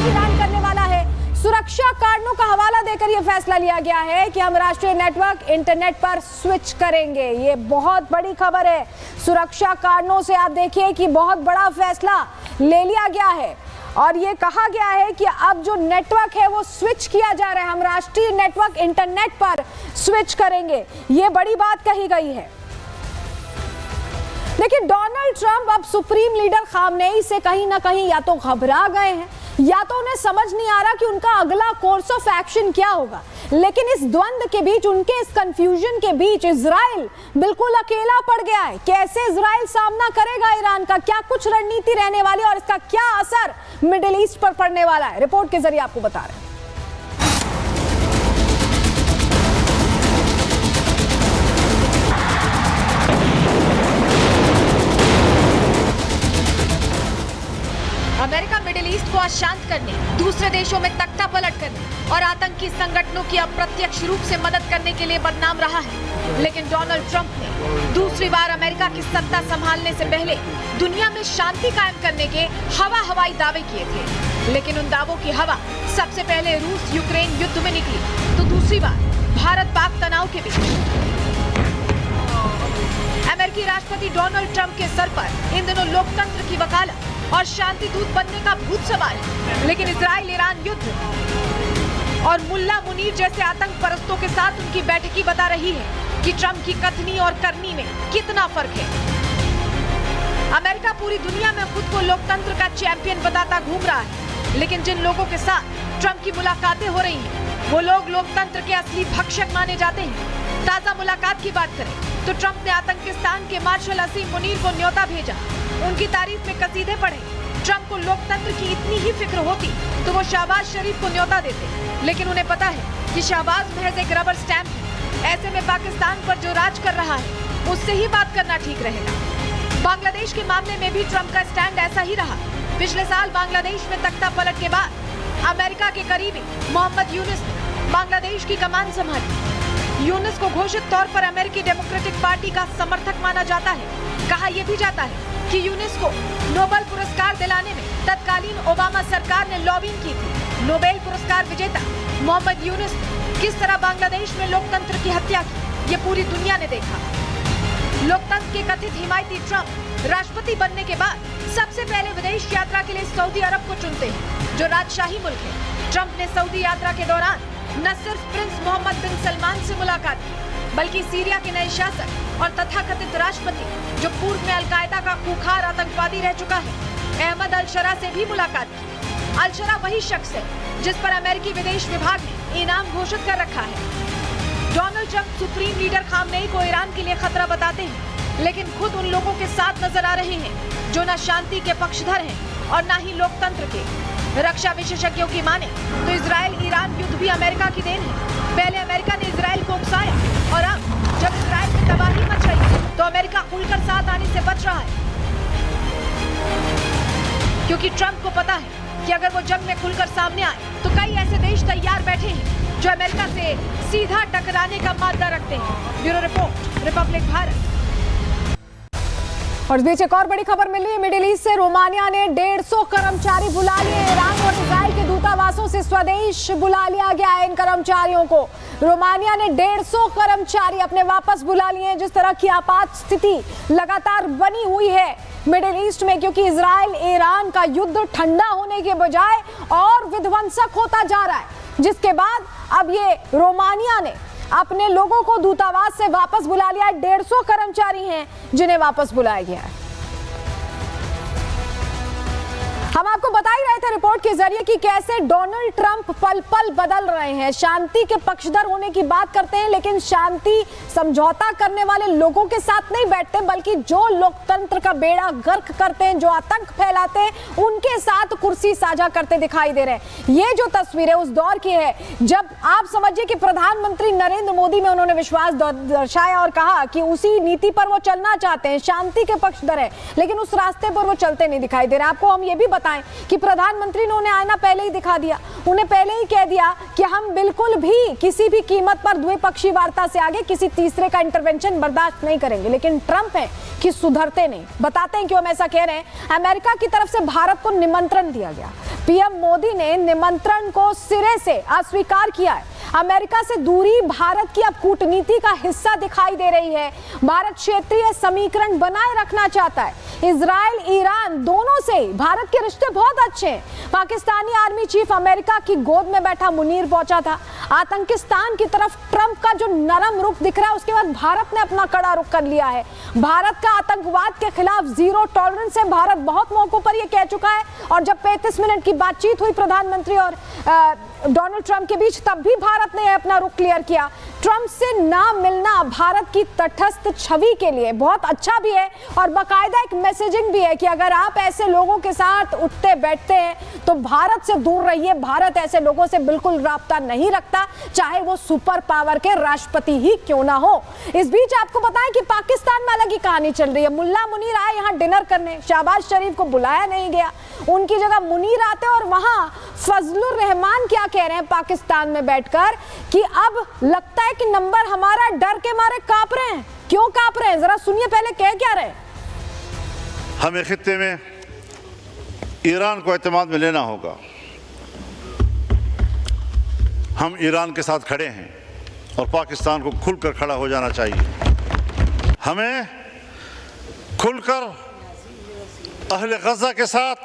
Iran करने वाला है। सुरक्षा कारणों का हवाला देकर यह फैसला लिया गया है कि हम राष्ट्रीय नेटवर्क इंटरनेट पर स्विच करेंगे। ये बहुत बड़ी खबर है। सुरक्षा कारणों से आप देखिए कि बहुत बड़ा फैसला ले लिया गया है और ये कहा गया है कि अब जो नेटवर्क है वो स्विच किया जा रहा है। हम राष्ट्रीय नेटवर्क इंटरनेट पर स्विच करेंगे, ये बड़ी बात कही गई है। देखिए, डोनाल्ड ट्रंप अब सुप्रीम लीडर खामनेई से कहीं ना कहीं या तो घबरा गए हैं या तो उन्हें समझ नहीं आ रहा कि उनका अगला कोर्स ऑफ एक्शन क्या होगा। लेकिन इस द्वंद्व के बीच, उनके इस कंफ्यूजन के बीच इजराइल बिल्कुल अकेला पड़ गया है। कैसे इजराइल सामना करेगा ईरान का, क्या कुछ रणनीति रहने वाली और इसका क्या असर मिडिल ईस्ट पर पड़ने वाला है, रिपोर्ट के जरिए आपको बता रहे हैं। अमेरिका मिडिल ईस्ट को अशांत करने, दूसरे देशों में तख्ता पलट करने और आतंकी संगठनों की अप्रत्यक्ष रूप से मदद करने के लिए बदनाम रहा है। लेकिन डोनाल्ड ट्रंप ने दूसरी बार अमेरिका की सत्ता संभालने से पहले दुनिया में शांति कायम करने के हवाई दावे किए थे। लेकिन उन दावों की हवा सबसे पहले रूस यूक्रेन युद्ध में निकली, तो दूसरी बार भारत पाक तनाव के बीच। अमेरिकी राष्ट्रपति डोनाल्ड ट्रंप के सर पर इन दिनों लोकतंत्र की वकालत और शांति दूत बनने का भूत सवार है। लेकिन इजराइल ईरान युद्ध और मुल्ला मुनीर जैसे आतंक परस्तों के साथ उनकी बैठकी बता रही है कि ट्रंप की कथनी और करनी में कितना फर्क है। अमेरिका पूरी दुनिया में खुद को लोकतंत्र का चैंपियन बताता घूम रहा है, लेकिन जिन लोगों के साथ ट्रंप की मुलाकातें हो रही हैं, वो लोग लोकतंत्र के असली भक्षक माने जाते हैं। ताजा मुलाकात की बात करें तो ट्रंप ने आतंकिस्तान के मार्शल असीम मुनीर को न्योता भेजा, उनकी तारीफ में कसीदे पढ़े। ट्रंप को लोकतंत्र की इतनी ही फिक्र होती तो वो शहबाज शरीफ को न्योता देते, लेकिन उन्हें पता है कि शहबाज महज एक रबर स्टैंप है। ऐसे में पाकिस्तान पर जो राज कर रहा है उससे ही बात करना ठीक रहेगा। बांग्लादेश के मामले में भी ट्रंप का स्टैंड ऐसा ही रहा। पिछले साल बांग्लादेश में तख्ता पलट के बाद अमेरिका के करीबी मोहम्मद यूनुस ने बांग्लादेश की कमान संभाली। यूनुस को घोषित तौर पर अमेरिकी डेमोक्रेटिक पार्टी का समर्थक माना जाता है। कहा यह भी जाता है कि यूनुस को नोबेल पुरस्कार दिलाने में तत्कालीन ओबामा सरकार ने लॉबिंग की थी। नोबेल पुरस्कार विजेता मोहम्मद यूनुस ने किस तरह बांग्लादेश में लोकतंत्र की हत्या की, ये पूरी दुनिया ने देखा। लोकतंत्र के कथित हिमायती ट्रंप राष्ट्रपति बनने के बाद सबसे पहले विदेश यात्रा के लिए सऊदी अरब को चुनते हैं, जो राजशाही मुल्क है। ट्रंप ने सऊदी यात्रा के दौरान न सिर्फ प्रिंस मोहम्मद बिन सलमान से मुलाकात की, बल्कि सीरिया के नए शासक और तथाकथित राष्ट्रपति, जो पूर्व में अलकायदा का खूंखार आतंकवादी रह चुका है, अहमद अल-शरा से भी मुलाकात की। अल-शरा वही शख्स है जिस पर अमेरिकी विदेश विभाग ने इनाम घोषित कर रखा है। Donald Trump supreme leader Khamenei को ईरान के लिए खतरा बताते हैं, लेकिन खुद उन लोगों के साथ नजर आ रहे हैं जो न शांति के पक्षधर हैं और न ही लोकतंत्र के। रक्षा विशेषज्ञों की माने तो इजराइल ईरान युद्ध भी अमेरिका की देन है। पहले अमेरिका ने इजराइल को उकसाया और अब जब इजराइल में तबाही मच रही है तो अमेरिका खुलकर साथ आने से बच रहा है, क्योंकि ट्रंप को पता है कि अगर वो जंग में खुलकर सामने आए तो कई ऐसे देश तैयार बैठे हैं जो अमेरिका से सीधा टकराने का मादा रखते हैं। Bureau report, Republic Bharat. और इस बीच एक और बड़ी खबर मिली है मिडिल ईस्ट से। रोमानिया ने 150 कर्मचारी बुला लिए। ईरान और इजराइल के दूतावासों से स्वदेश बुला लिया गया है इन कर्मचारियों को। रोमानिया ने 150 कर्मचारी अपने वापस बुला लिए हैं। जिस तरह की आपात स्थिति लगातार बनी हुई है मिडिल ईस्ट में, क्योंकि इजराइल ईरान का युद्ध ठंडा होने के बजाय और विध्वंसक होता जा रहा है, जिसके बाद अब ये रोमानिया ने अपने लोगों को दूतावास से वापस बुला लिया। 150 कर्मचारी हैं जिन्हें वापस बुलाया गया है। हम आपको बता ही रहे थे रिपोर्ट के जरिए कि कैसे डोनाल्ड ट्रंप पल पल बदल रहे हैं। शांति के पक्षधर होने की बात करते हैं, लेकिन शांति समझौता करने वाले लोगों के साथ नहीं बैठते, बल्कि जो लोकतंत्र का बेड़ा गर्क करते हैं, जो आतंक फैलाते हैं, उनके साथ कुर्सी साझा करते दिखाई दे रहे हैं। ये जो तस्वीर है उस दौर की है जब आप समझिए कि प्रधानमंत्री नरेंद्र मोदी में उन्होंने विश्वास दर्शाया और कहा कि उसी नीति पर वो चलना चाहते हैं, शांति के पक्षधर है, लेकिन उस रास्ते पर वो चलते नहीं दिखाई दे रहे। आपको हम ये भी बताएं कि कि प्रधानमंत्री ने उन्हें आईना पहले ही दिखा दिया, उन्हें पहले ही कह दिया कि हम बिल्कुल भी किसी भी कीमत पर द्विपक्षीय वार्ता से आगे किसी तीसरे का इंटरवेंशन बर्दाश्त नहीं करेंगे। लेकिन ट्रंप है कि सुधरते नहीं। बताते हैं क्यों हम ऐसा कह रहे हैं। अमेरिका की तरफ से भारत को निमंत्रण दिया गया, पीएम मोदी ने निमंत्रण को सिरे से अस्वीकार किया है। अमेरिका से दूरी भारत की अब कूटनीति का हिस्सा दिखाई दे रही है। भारत क्षेत्रीय समीकरण बनाए रखना चाहता है। इजराइल ईरान दोनों से भारत के रिश्ते बहुत अच्छे हैं। पाकिस्तानी आर्मी चीफ अमेरिका की गोद में बैठा मुनीर पहुंचा था। आतंकिस्तान की तरफ ट्रंप का जो नरम रुख दिख रहा है, उसके बाद भारत ने अपना कड़ा रुख कर लिया है। भारत का आतंकवाद के खिलाफ जीरो टॉलरेंस है। भारत बहुत मौकों पर यह कह चुका है, और जब 35 मिनट की बातचीत हुई प्रधानमंत्री और डोनाल्ड ट्रंप के बीच, तब भी भारत ने अपना रुख क्लियर किया। ट्रंप से ना मिलना भारत की तटस्थ छवि के लिए बहुत अच्छा भी है, और बाकायदा एक मैसेजिंग भी है कि अगर आप ऐसे लोगों के साथ उठते बैठते हैं तो भारत से दूर रहिए। भारत ऐसे लोगों से बिल्कुल राब्ता नहीं रखता, चाहे वो सुपर पावर के राष्ट्रपति ही क्यों ना हो। इस बीच आपको बताएं कि पाकिस्तान में अलग ही कहानी चल रही है। मुल्ला मुनीर आए यहाँ डिनर करने, शहबाज शरीफ को बुलाया नहीं गया, उनकी जगह मुनीर आते, और वहां फजलुर रहमान क्या कह रहे हैं पाकिस्तान में बैठकर कि अब लगता है कि नंबर हमारा डर के मारे कांप रहे हैं। क्यों कांप रहे हैं, जरा सुनिए पहले कह क्या रहे हैं। हमें खित्ते में ईरान को एतमाद में लेना होगा। हम ईरान के साथ खड़े हैं और पाकिस्तान को खुलकर खड़ा हो जाना चाहिए। हमें खुलकर अहले गज़ा के साथ,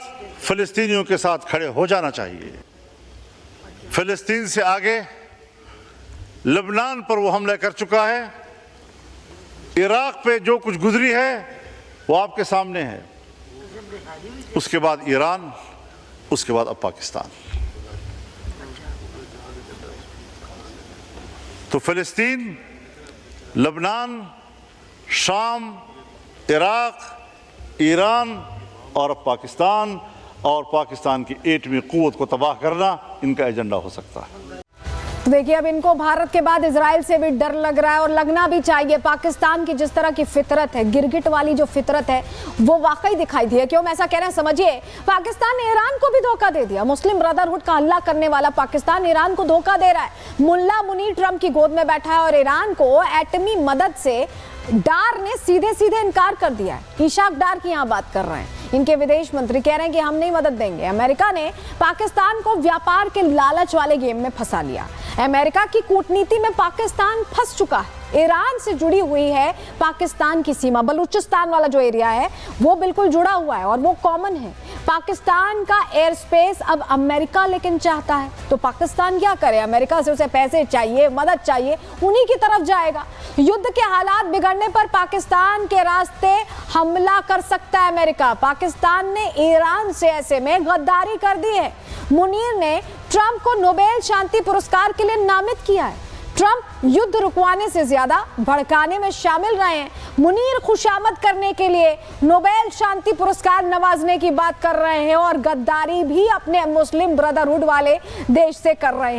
फ़लस्तीनियों के साथ खड़े हो जाना चाहिए। फ़लस्तीन से आगे लबनान पर वो हमला कर चुका है। इराक़ पे जो कुछ गुजरी है वो आपके सामने है। उसके बाद ईरान, उसके बाद अब पाकिस्तान। तो फ़लस्तीन, लबनान, शाम, इराक़, ईरान और अब पाकिस्तान, और पाकिस्तान की एटमी क़ुव्वत को तबाह करना इनका एजेंडा हो सकता है। देखिए, अब इनको भारत के बाद इजराइल से भी डर लग रहा है, और लगना भी चाहिए। पाकिस्तान की जिस तरह की फितरत है, गिरगिट वाली जो फितरत है, वो वाकई दिखाई दी है। क्यों हम ऐसा कह रहे हैं, समझिए। पाकिस्तान ने ईरान को भी धोखा दे दिया। मुस्लिम ब्रदरहुड का हल्ला करने वाला पाकिस्तान ईरान को धोखा दे रहा है। मुल्ला मुनीर ट्रंप की गोद में बैठा है, और ईरान को एटमी मदद से डार ने सीधे सीधे इनकार कर दिया है। इशाक डार की यहाँ बात कर रहे हैं, इनके विदेश मंत्री कह रहे हैं कि हम नहीं मदद देंगे। अमेरिका ने पाकिस्तान को व्यापार के लालच वाले गेम में फंसा लिया। अमेरिका की कूटनीति में पाकिस्तान फंस चुका है। ईरान से जुड़ी हुई है पाकिस्तान की सीमा, बलूचिस्तान वाला जो एरिया है वो बिल्कुल जुड़ा हुआ है, और वो कॉमन है। पाकिस्तान का एयर स्पेस अब अमेरिका लेकिन चाहता है, तो पाकिस्तान क्या करे? अमेरिका से उसे पैसे चाहिए, मदद चाहिए, उन्हीं की तरफ जाएगा। युद्ध के हालात बिगड़ने पर पाकिस्तान के रास्ते हमला कर सकता है अमेरिका। पाकिस्तान ने ईरान से ऐसे में गद्दारी कर दी है। मुनीर ने ट्रंप को नोबेल शांति पुरस्कार के लिए नामित किया है। ट्रंप युद्ध रुकवाने से ज्यादा भड़काने में शामिल रहे हैं। मुनीर खुशामद करने के लिए नोबेल शांति पुरस्कार नवाजने की बात कर रहे हैं, और गद्दारी भी अपने मुस्लिम ब्रदरहुड वाले देश से कर रहे हैं।